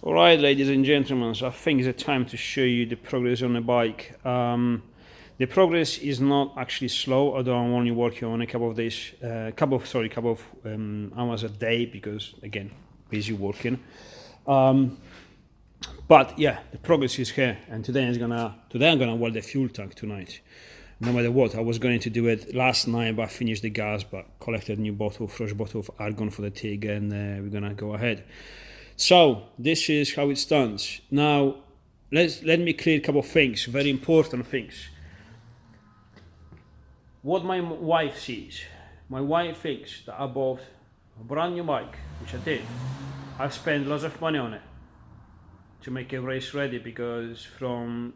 Alright, ladies and gentlemen, so I think it's time to show you the progress on the bike. The progress is not actually slow, although I'm only working on a couple of days, couple of hours a day because again, busy working. But yeah, the progress is here, and today I'm gonna weld the fuel tank tonight. No matter what, I was going to do it last night, but I finished the gas, but collected a new bottle, fresh bottle of argon for the TIG, and we're gonna go ahead. So this is how it stands. Now, let me clear a couple of things, very important things. What my wife sees, my wife thinks that I bought a brand new bike, which I did. I've spent lots of money on it to make it race ready because from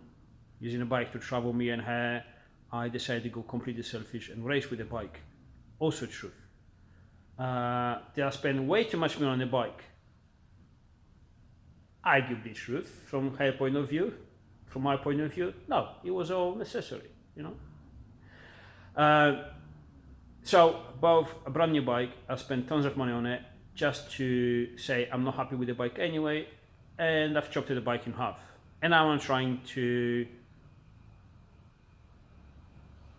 using a bike to travel me and her, I decided to go completely selfish and race with the bike. Also truth. Did I spend way too much money on the bike? Arguably truth from her point of view. From my point of view, no, it was all necessary, you know. So both a brand new bike, I spent tons of money on it just to say I'm not happy with the bike anyway, and I've chopped the bike in half. And now I'm trying to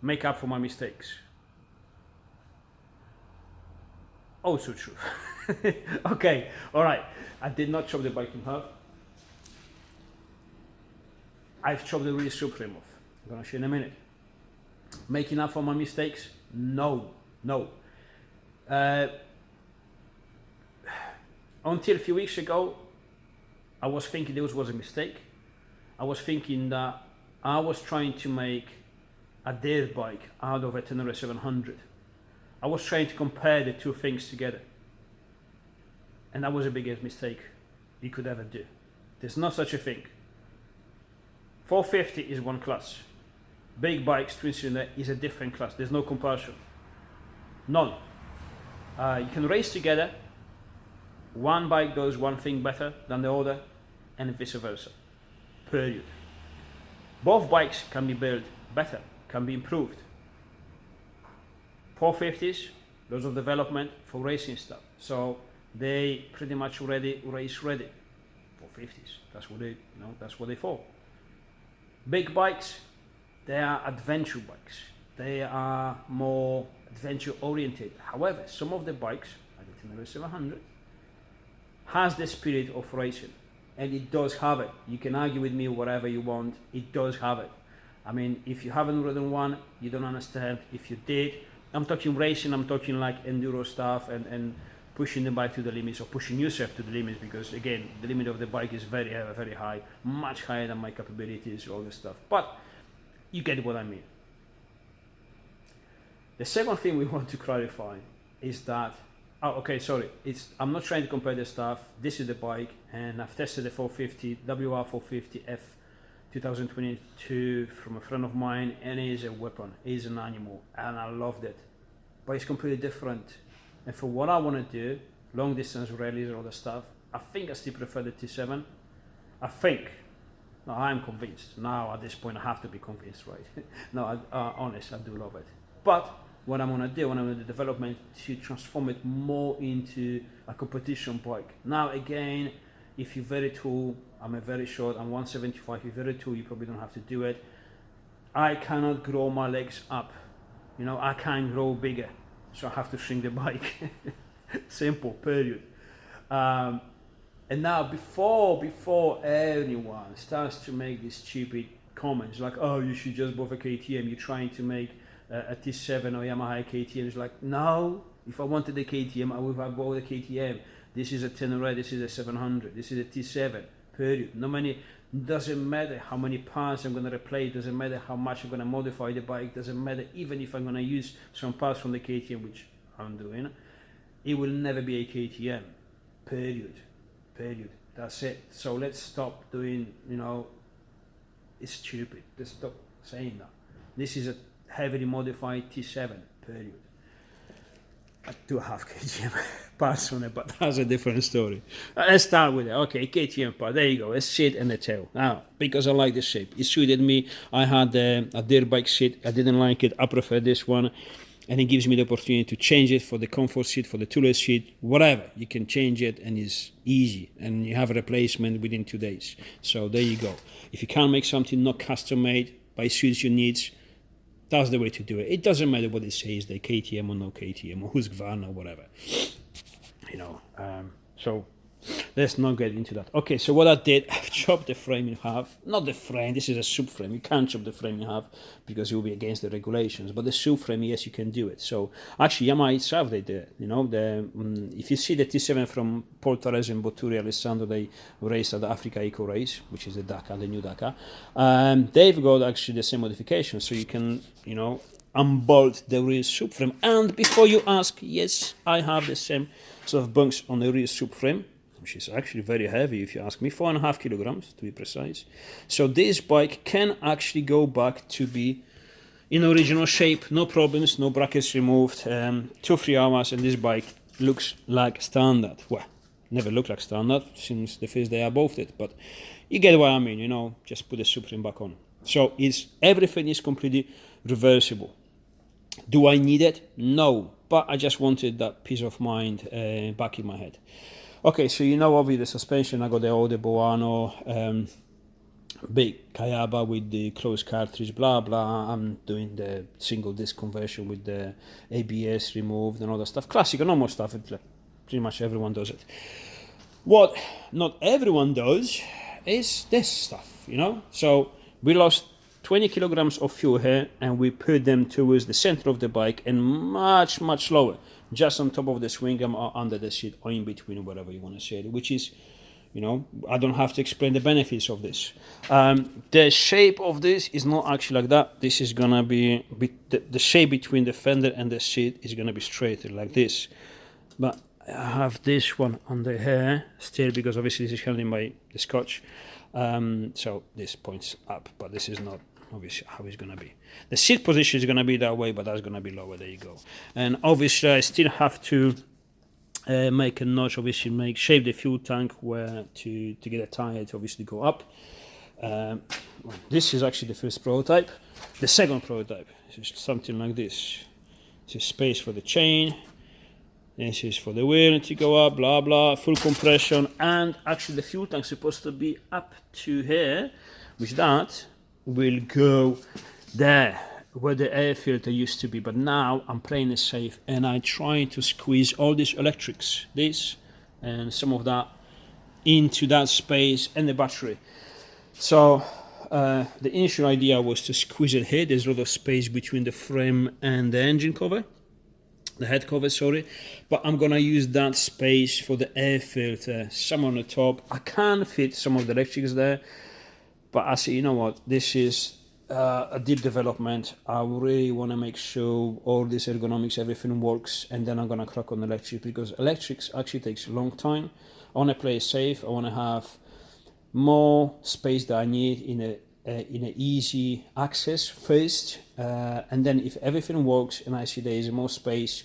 make up for my mistakes. Also true. Okay, all right. I did not chop the bike in half. I've chopped the rear subframe off. I'm gonna show you in a minute. Making up for my mistakes? No. Until a few weeks ago, I was thinking this was a mistake. I was thinking that I was trying to make a dirt bike out of a Tenere 700. I was trying to compare the two things together. And that was the biggest mistake you could ever do. There's no such a thing. 450 is one class. Big bikes, twin cylinder, is a different class. There's no comparison. None. You can race together. One bike does one thing better than the other, and vice versa. Period. Both bikes can be built better, can be improved. 450s, lots of development for racing stuff. So they pretty much already race ready. 450s. That's what they for. Big bikes, they are adventure bikes. They are more adventure oriented. However, some of the bikes, like the Tenere 700, has the spirit of racing, and it does have it. You can argue with me whatever you want, it does have it. I mean, if you haven't ridden one, you don't understand. If you did, I'm talking racing, I'm talking like enduro stuff and pushing the bike to the limits, or pushing yourself to the limits, because again, the limit of the bike is very high, much higher than my capabilities, all this stuff. But you get what I mean. The second thing we want to clarify is that, I'm not trying to compare the stuff. This is the bike, and I've tested the 450 WR450F 2022 from a friend of mine, and it is a weapon, it is an animal, and I loved it. But it's completely different. And for what I want to do, long distance rallies and all that stuff, I think I still prefer the T7. I think. No, I'm convinced. Now at this point I have to be convinced, right? No, honest, I do love it. But what I'm gonna do, when I'm in the development, to transform it more into a competition bike. Now again, if you're very tall, I'm a very short, I'm 175, if you're very tall, you probably don't have to do it. I cannot grow my legs up. You know, I can't grow bigger. So I have to shrink the bike. Simple, period. And now before anyone starts to make these stupid comments like, oh, you should just buy a KTM, you're trying to make a T7 or Yamaha KTM. It's like, no, if I wanted a KTM, I would have bought a KTM. This is a Tenere, this is a 700, this is a T7, period. Doesn't matter how many parts I'm going to replace, doesn't matter how much I'm going to modify the bike, doesn't matter even if I'm going to use some parts from the KTM, which I'm doing, it will never be a KTM, period. That's it. So let's stop doing, it's stupid. Let's stop saying that. This is a heavily modified T7, period. I do have KTM parts on it, but that's a different story. Let's start with it. Okay, KTM part. There you go. A seat and a tail. Now, because I like the shape, it suited me. I had a dirt bike seat. I didn't like it. I prefer this one. and it gives me the opportunity to change it for the comfort seat, for the toilet seat, whatever. You can change it, and it's easy, and you have a replacement within 2 days. So there you go. If you can't make something not custom made, but it suits your needs, that's the way to do it. It doesn't matter what it says, the KTM or no KTM, or Husqvarna or whatever. So let's not get into that. Okay, so what I did, I've chopped the frame in half. Not the frame, this is a subframe. You can't chop the frame in half because it will be against the regulations. But the subframe, yes, you can do it. So actually, Yamaha itself, they did it. If you see the T7 from Paul Torres and Botturi Alessandro, they raced at the Africa Eco Race, which is the Dakar, the new Dakar. They've got actually the same modification. So you can, unbolt the rear subframe. And before you ask, yes, I have the same sort of bunks on the rear subframe, which is actually very heavy if you ask me, 4.5 kilograms to be precise. So this bike can actually go back to be in original shape, no problems, no brackets removed, 2-3 hours, and this bike looks like standard. Well, never looked like standard since the first day I bought it, but you get what I mean, just put the subframe back on. So everything is completely reversible. Do I need it? No, but I just wanted that peace of mind back in my head. Okay, so obviously the suspension, I got the old Boano big Kayaba with the closed cartridge, blah blah. I'm doing the single disc conversion with the ABS removed and all that stuff. Classic, normal stuff. Pretty much everyone does it. What not everyone does is this stuff, So we lost 20 kilograms of fuel here, and we put them towards the center of the bike and much, much lower, just on top of the swing arm or under the seat or in between, whatever you want to say, which is, I don't have to explain the benefits of this. The shape of this is not actually like that. This is going to be the shape between the fender and the seat is going to be straighter like this. But I have this one under here still because obviously this is held in by the scotch. So this points up, but this is not obviously how it's going to be. The seat position is going to be that way, but that's going to be lower. There you go. And obviously I still have to make a notch, obviously shape the fuel tank where to get a tire to obviously go up. This is actually the first prototype. The second prototype is something like this. This is space for the chain. This is for the wheel to go up, blah blah, full compression, and actually the fuel tank is supposed to be up to here, which that will go there where the air filter used to be. But now I'm playing it safe and I try to squeeze all these electrics, this and some of that, into that space and the battery. So the initial idea was to squeeze it here. There's a lot of space between the frame and the engine cover. The head cover, sorry, but I'm gonna use that space for the air filter, some on the top. I can fit some of the electrics there, but I say, this is a deep development. I really want to make sure all this ergonomics, everything works, and then I'm gonna crack on electric, because electrics actually takes a long time. I want to play it safe. I want to have more space that I need in a easy access first, and then if everything works and I see there is more space,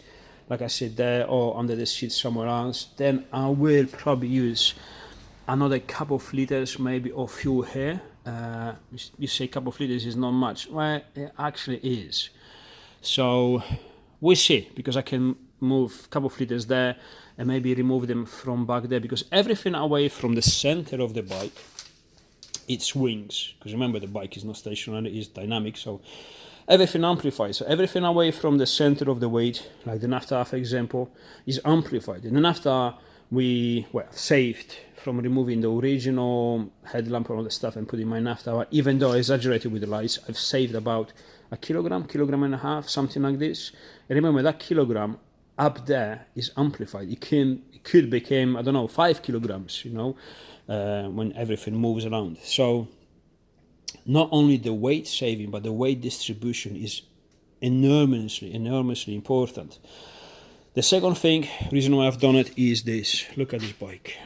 like I said, there or under the seat somewhere else, then I will probably use another couple of liters maybe of fuel here. You say a couple of liters is not much. Well, it actually is. So we'll see, because I can move a couple of liters there and maybe remove them from back there, because everything away from the center of the bike, it swings, because remember the bike is not stationary, it's dynamic, so everything amplifies. So everything away from the center of the weight, like the Nafta, for example, is amplified. In the Nafta, we saved from removing the original headlamp and all the stuff and putting my Nafta. Even though I exaggerated with the lights, I've saved about a kilogram and a half, something like this. And remember, that kilogram up there is amplified. It could become, 5 kilograms, when everything moves around. So not only the weight saving, but the weight distribution is enormously important. The second reason why I've done it is this. Look at this bike.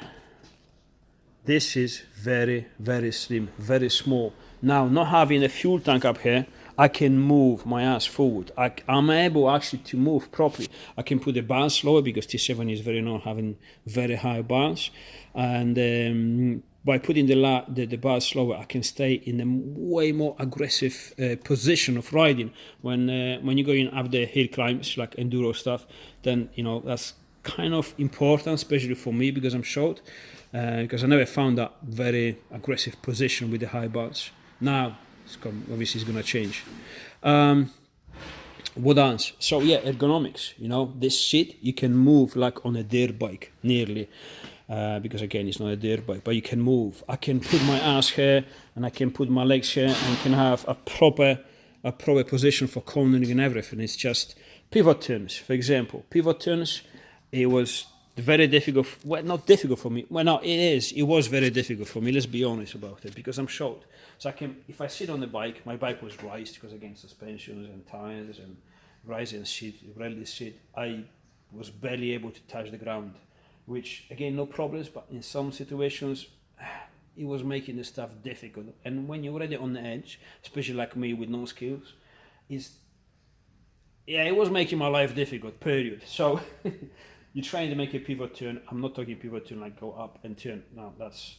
This is very, very slim, very small. Now, not having a fuel tank up here, I can move my ass forward. I'm able actually to move properly. I can put the bars lower because T7 is very known having very high bars, and by putting the bars slower, I can stay in a way more aggressive position of riding. When you're going up the hill climbs like enduro stuff, then that's kind of important, especially for me because I'm short. Because I never found that very aggressive position with the high bars. Now, obviously, it's going to change. What else? So yeah, ergonomics. This seat you can move like on a dirt bike, nearly. Because again, it's not a dirt bike, but you can move. I can put my ass here, and I can put my legs here, and can have a proper position for cornering and everything. It's just pivot turns, for example. Pivot turns, it was very difficult. Well, not difficult for me. Well, no, it is. It was very difficult for me. Let's be honest about it, because I'm short. So if I sit on the bike, my bike was raised because again suspensions and tires and rising seat, rally seat. I was barely able to touch the ground, which again no problems. But in some situations, it was making the stuff difficult. And when you're already on the edge, especially like me with no skills, it was making my life difficult. Period. So. You're trying to make a pivot turn. I'm not talking pivot turn like go up and turn. No, that's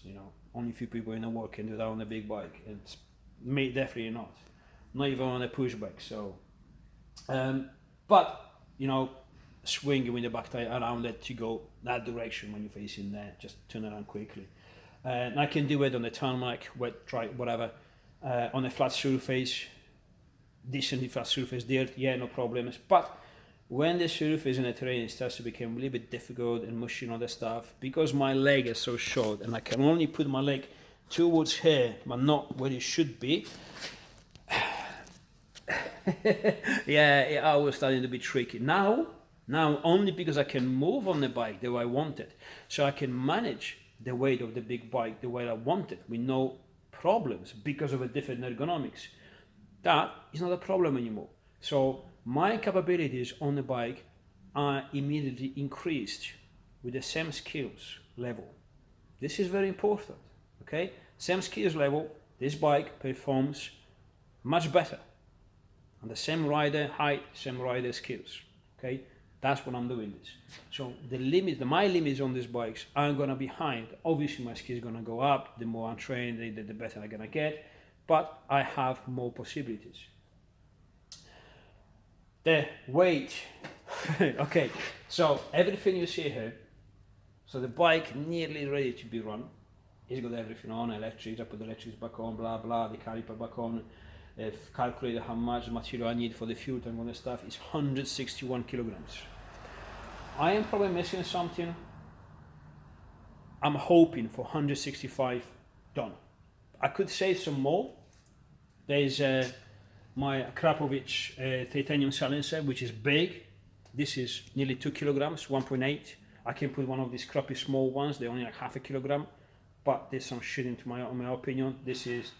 only a few people in the world can do that on a big bike. It's me definitely not even on a push bike. So, but swinging with the back tire around it to go that direction when you're facing there. Just turn around quickly. And I can do it on the tarmac, wet, dry, whatever. On a flat surface, decently flat surface, dirt, yeah, no problems. But when the surface in the terrain starts to become a little bit difficult and mushy and other stuff, because my leg is so short and I can only put my leg towards here, but not where it should be, yeah, it was starting to be tricky. Now, only because I can move on the bike the way I want it, so I can manage the weight of the big bike the way I want it with no problems because of a different ergonomics. That is not a problem anymore. So my capabilities on the bike are immediately increased with the same skills level. This is very important, okay? Same skills level, this bike performs much better. And the same rider height, same rider skills, okay? That's what I'm doing this. So my limits on these bikes are gonna be high. Obviously my skills are gonna go up, the more I'm trained, the better I'm gonna get, but I have more possibilities. The weight, okay, so everything you see here, so the bike nearly ready to be run. It's got everything on, electrics, I put the electrics back on, blah blah, the caliper back on, I've calculated how much material I need for the fuel tank and all the stuff. It's 161 kilograms. I am probably missing something. I'm hoping for 165 done. I could save some more. There's my Krapovic titanium silencer, which is big. This is nearly 2 kilograms, 1.8. I can put one of these crappy small ones, they're only like half a kilogram, but there's some shit into my opinion. This is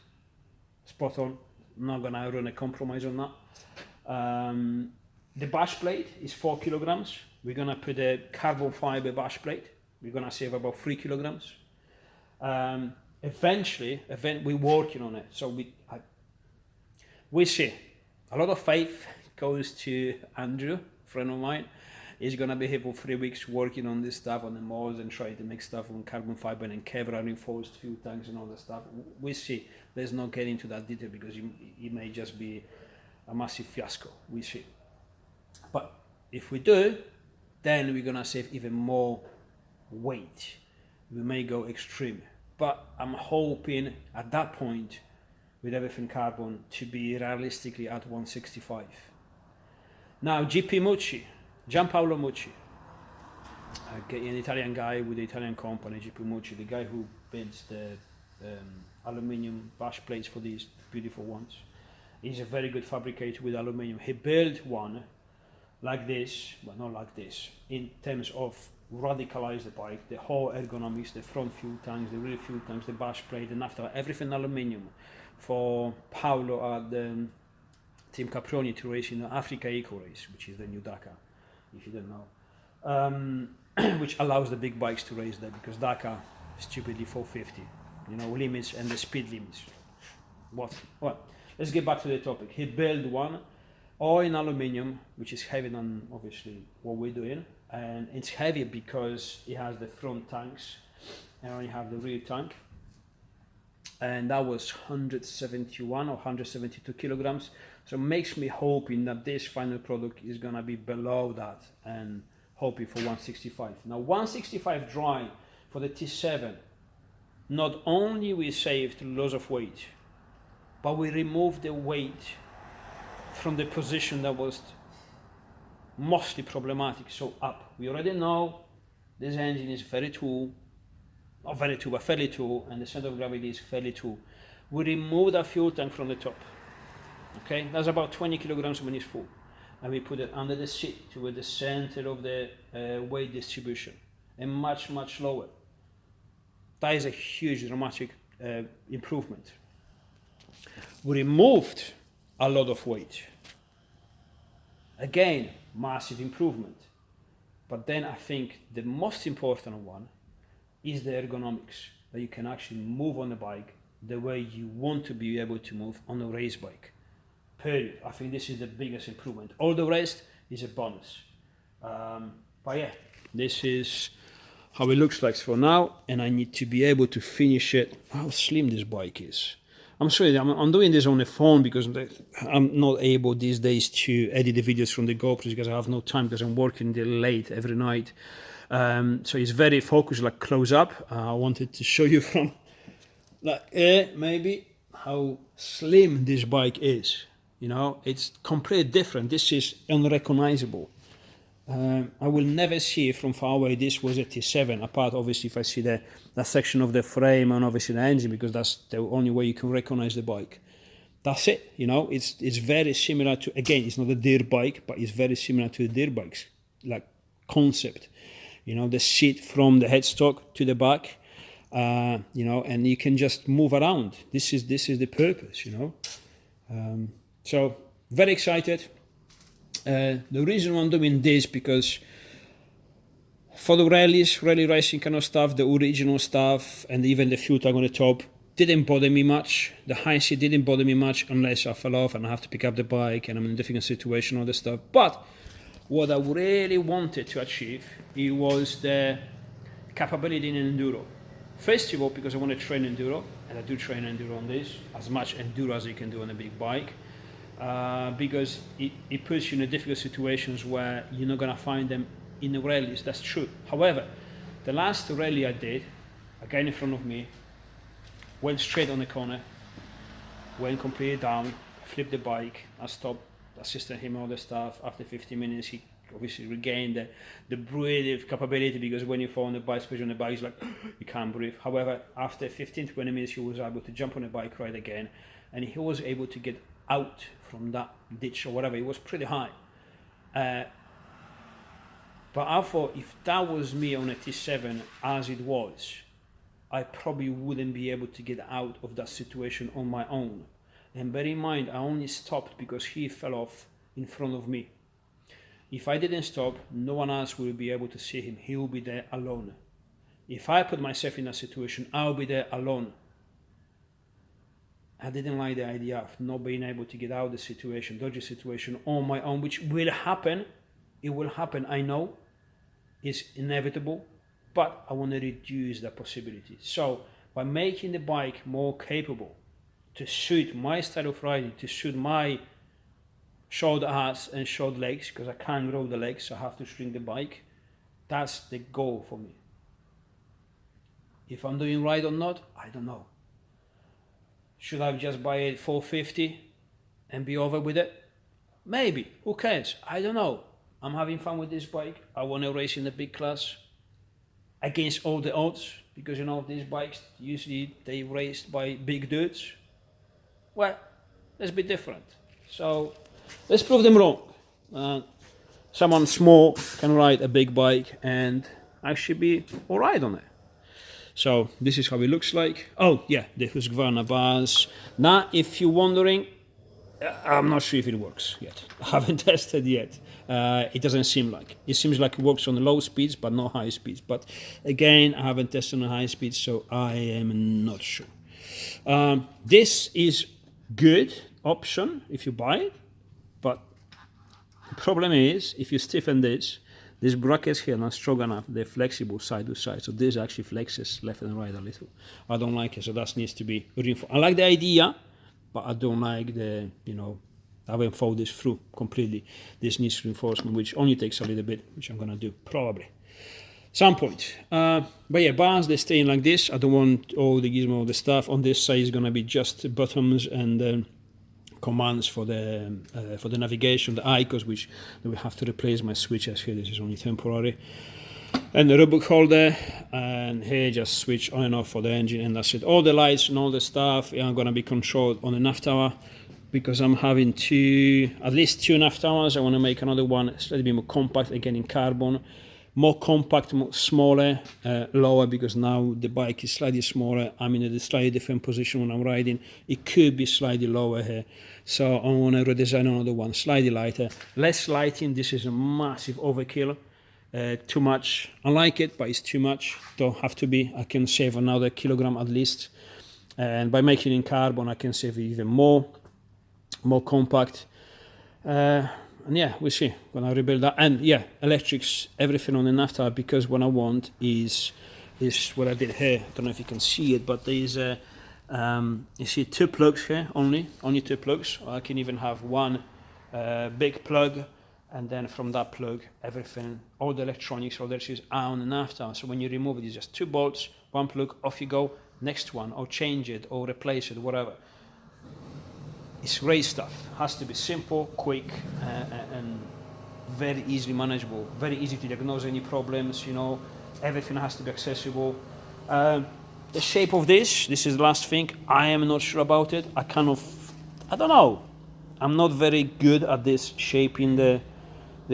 spot on, not gonna run a compromise on that. The bash plate is 4 kilograms. We're gonna put a carbon fiber bash plate. We're gonna save about 3 kilograms. Eventually, we're working on it, so we see. A lot of faith goes to Andrew, a friend of mine. He's gonna be here for 3 weeks working on this stuff on the molds and trying to make stuff on carbon fiber and Kevlar reinforced fuel tanks and all that stuff. We see. Let's not get into that detail because it may just be a massive fiasco. We see. But if we do, then we're gonna save even more weight. We may go extreme, but I'm hoping at that point, with everything carbon, to be realistically at 165. Now, Gianpaolo Mucci, an Italian guy with the Italian company, GP Mucci, the guy who builds the aluminium bash plates for these beautiful ones. He's a very good fabricator with aluminium. He built one like this, but not like this, in terms of radicalize the bike, the whole ergonomics, the front fuel tanks, the rear fuel tanks, the bash plate, the naphtha, everything aluminium for Paolo at the Team Caproni to race in the Africa Eco Race, which is the new Dakar, if you don't know, which allows the big bikes to race there because Dakar stupidly 450, limits and the speed limits. What? let's get back to the topic. He built one, all in aluminium, which is heavier than obviously what we're doing, and it's heavy because it has the front tanks and only have the rear tank. And that was 171 or 172 kilograms. So it makes me hoping that this final product is gonna be below that and hoping for 165. Now 165 dry for the T7, not only we saved loss of weight, but we removed the weight from the position that was mostly problematic, so up. We already know this engine is very tall, not very tall, but fairly tall, and the center of gravity is fairly tall. We remove that fuel tank from the top. Okay, that's about 20 kilograms when it's full. And we put it under the seat to the center of the weight distribution, and much, much lower. That is a huge dramatic improvement. We removed a lot of weight. Again, massive improvement. But then I think the most important one is the ergonomics, that you can actually move on the bike the way you want to be able to move on a race bike. Period. I think this is the biggest improvement. All the rest is a bonus. But yeah, this is how it looks like for now, and I need to be able to finish it. How slim this bike is. I'm sorry, I'm doing this on the phone because I'm not able these days to edit the videos from the GoPros because I have no time because I'm working till late every night. So it's very focused, like close up. I wanted to show you from like maybe how slim this bike is. You know, it's completely different. This is unrecognizable. I will never see from far away this was a T7, apart obviously if I see that section of the frame and obviously the engine, because that's the only way you can recognize the bike. That's it, you know, it's very similar to, again, it's not a dirt bike, but it's very similar to the dirt bikes, like concept. You know, the seat from the headstock to the back, you know, and you can just move around. This is the purpose, you know. So very excited. The reason why I'm doing this, because for the rallies, rally racing kind of stuff, the original stuff, and even the fuel tank on the top didn't bother me much. The high seat didn't bother me much unless I fell off and I have to pick up the bike and I'm in a difficult situation, all this stuff. But what I really wanted to achieve, it was the capability in enduro. First of all, because I want to train enduro, and I do train enduro on this, as much enduro as you can do on a big bike. Because it puts you in difficult situations where you're not going to find them in the rallies. That's true. However, the last rally I did, a guy in front of me went straight on the corner, went completely down, flipped the bike, I stopped, assisted him all the stuff. After 15 minutes he obviously regained the breathing capability, because when you fall on the bike, especially on the bike, it's like you can't breathe. However, after 15-20 minutes he was able to jump on the bike right again, and he was able to get out from that ditch or whatever. It was pretty high, but I thought if that was me on a T7 as it was, I probably wouldn't be able to get out of that situation on my own. And bear in mind, I only stopped because he fell off in front of me. If I didn't stop, no one else will be able to see him. He will be there alone. If I put myself in that situation, I'll be there alone. I didn't like the idea of not being able to get out of the situation, dodgy situation on my own, which will happen. It will happen, I know. It's inevitable, but I want to reduce that possibility. So by making the bike more capable to suit my style of riding, to suit my short ass and short legs, because I can't grow the legs, so I have to shrink the bike, that's the goal for me. If I'm doing right or not, I don't know. Should I just buy a 450 and be over with it? Maybe. Who cares? I don't know. I'm having fun with this bike. I want to race in the big class against all the odds, because you know these bikes usually they raced by big dudes. Well, let's be different. So let's prove them wrong. Someone small can ride a big bike and actually be all right on it. So this is how it looks like. Oh yeah, the Husqvarna bars. Now, if you're wondering, I'm not sure if it works yet. I haven't tested yet. It doesn't seem like. It seems like it works on low speeds, but not high speeds. But again, I haven't tested on high speeds, so I am not sure. This is good option if you buy it, but the problem is if you stiffen this, these brackets here are not strong enough. They're flexible side to side, so this actually flexes left and right a little. I don't like it, so that needs to be reinforced. I like the idea, but I don't like the, I haven't followed this through completely. This needs reinforcement, which only takes a little bit, which I'm gonna do probably some point. But yeah, bars, they stay in like this. I don't want all the gizmo, the stuff. On this side is gonna be just buttons and commands for the navigation, the icons, which we have to replace my switches here. This is only temporary. And the rubber holder, and here just switch on and off for the engine, and that's it. All the lights and all the stuff are gonna be controlled on the nav tower, because I'm having at least two nav towers. I want to make another one slightly bit more compact, again in carbon, more compact, more smaller, lower, because now the bike is slightly smaller. I'm in a slightly different position when I'm riding. It could be slightly lower here, so I want to redesign another one, slightly lighter, less lighting. This is a massive overkill, too much. I like it, but it's too much. Don't have to be. I can save another kilogram at least, and by making it in carbon I can save even more compact. And yeah, we'll see when I rebuild that. And yeah, electrics, everything on the nav tower, because what I want is what I did here. I don't know if you can see it, but there's you see two plugs here, only two plugs. I can even have one big plug, and then from that plug, everything, all the electronics, all the electrics are on the nav tower. So when you remove it, it's just two bolts, one plug, off you go, next one, or change it, or replace it, whatever. It's great stuff. Has to be simple, quick, and very easily manageable. Very easy to diagnose any problems. Everything has to be accessible. The shape of this is the last thing. I am not sure about it. I don't know. I'm not very good at this shaping the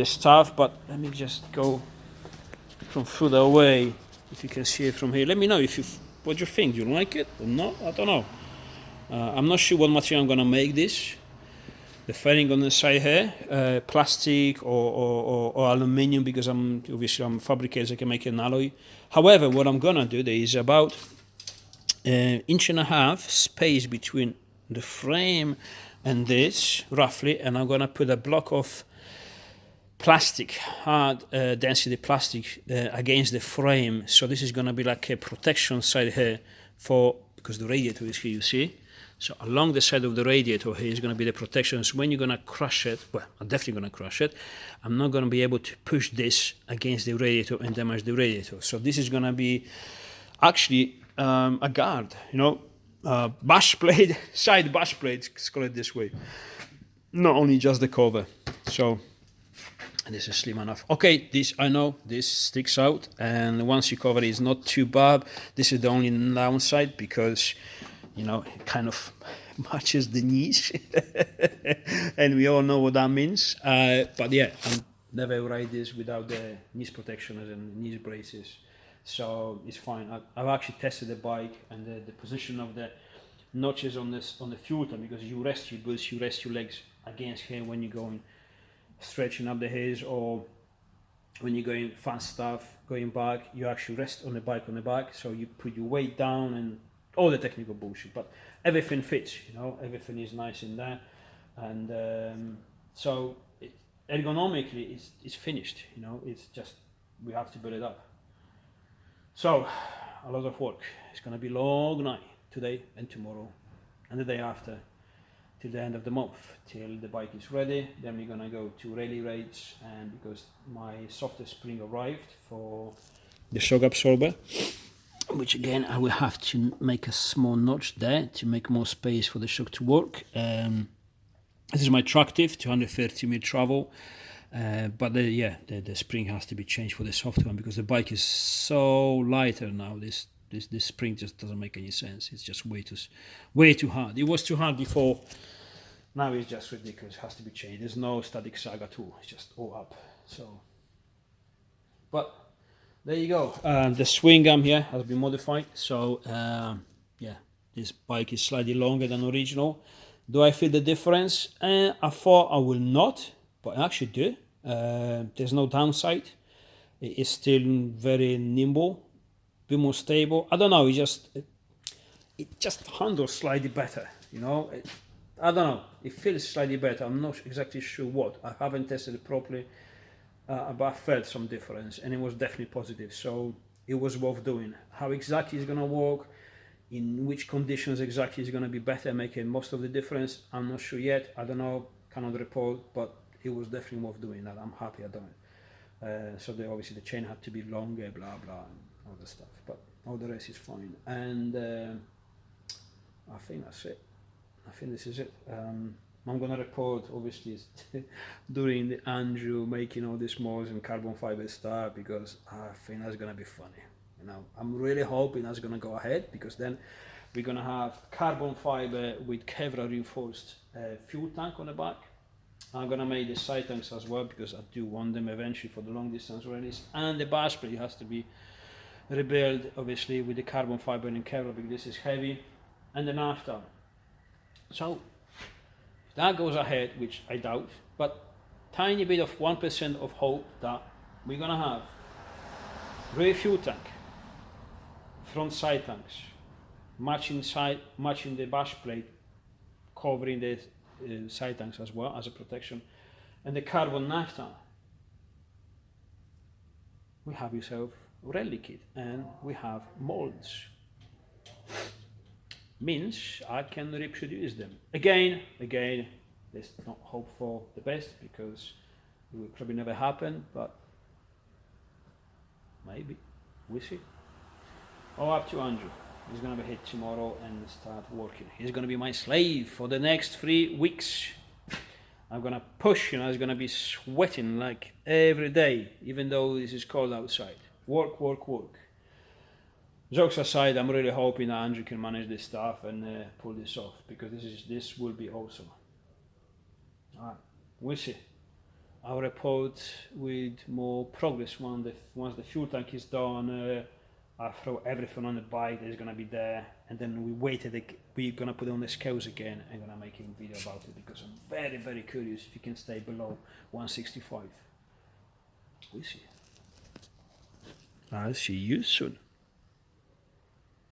stuff. But let me just go from further away. If you can see it from here, let me know what you think. Do you like it or not? I don't know. I'm not sure what material I'm going to make this. The fairing on the side here, plastic or aluminium, because I'm fabricator, so I can make an alloy. However, what I'm going to do, there is about 1.5 inches space between the frame and this, roughly, and I'm going to put a block of plastic, hard density plastic against the frame. So this is going to be like a protection side here because the radiator is here, you see. So along the side of the radiator here is going to be the protection. So when you're going to crush it, well, I'm definitely going to crush it. I'm not going to be able to push this against the radiator and damage the radiator. So this is going to be actually a guard, bash plate, side bash plate, let's call it this way. Not only just the cover. So, and this is slim enough. Okay, I know this sticks out, and once you cover it, it's not too bad. This is the only downside, because it kind of matches the knees, and we all know what that means. But yeah, I'm never ride this without the knees protectioners and knees braces, so it's fine. I've actually tested the bike and the position of the notches on the fuel tank, because you rest your legs against here when you're going stretching up the hills, or when you're going fast stuff, going back, you actually rest on the bike on the back, so you put your weight down and all the technical bullshit, but everything fits, everything is nice in there, and so ergonomically it's finished, it's just we have to build it up. So a lot of work. It's going to be a long night today and tomorrow and the day after, till the end of the month, till the bike is ready. Then we're going to go to rally raids, and because my software spring arrived for the shock absorber, which again I will have to make a small notch there to make more space for the shock to work. This is my tractive 230mm travel, but the spring has to be changed for the soft one, because the bike is so lighter now. This spring just doesn't make any sense. It's just way too hard. It was too hard before. Now it's just ridiculous. It has to be changed. There's no static sag at all. It's just all up. So, but there you go. The swing arm here has been modified. So this bike is slightly longer than original. Do I feel the difference? I thought I will not, but I actually do. There's no downside. It is still very nimble, a bit more stable. I don't know. It just handles slightly better. I don't know. It feels slightly better. I'm not exactly sure what. I haven't tested it properly, but I felt some difference, and it was definitely positive. So it was worth doing. How exactly it's gonna work, in which conditions exactly it's gonna be better, making most of the difference, I'm not sure yet. I don't know. Cannot report, but it was definitely worth doing that. I'm happy I done it. So obviously the chain had to be longer, blah blah, and all the stuff. But all the rest is fine. And I think that's it. I think this is it. I'm gonna report obviously during the Andrew making all these molds and carbon fiber stuff, because I think that's gonna be funny. You know, I'm really hoping that's gonna go ahead, because then we're gonna have carbon fiber with Kevlar reinforced fuel tank on the back. I'm gonna make the side tanks as well, because I do want them eventually for the long distance rallies, and the bash plate has to be rebuilt obviously with the carbon fiber and Kevlar, because this is heavy, and then after. So if that goes ahead, which I doubt, but tiny bit of 1% of hope that we're gonna have rear fuel tank, front side tanks, matching the bash plate, covering the side tanks as well as a protection, and the carbon naphtha. We have yourself a rally kit, and we have molds. Means I can reproduce them. Again, let's not hope for the best, because it will probably never happen, but maybe. We'll see. Oh, up to Andrew. He's gonna be hit tomorrow and start working. He's gonna be my slave for the next 3 weeks. I'm gonna push, he's gonna be sweating like every day, even though this is cold outside. Work, work, work. Jokes aside, I'm really hoping that Andrew can manage this stuff and pull this off, because this will be awesome. Alright, we'll see. I'll report with more progress once the fuel tank is done. I'll throw everything on the bike that is gonna be there, and then we're gonna put it on the scales again and gonna make a video about it, because I'm very, very curious if you can stay below 165. We'll see. I'll see you soon.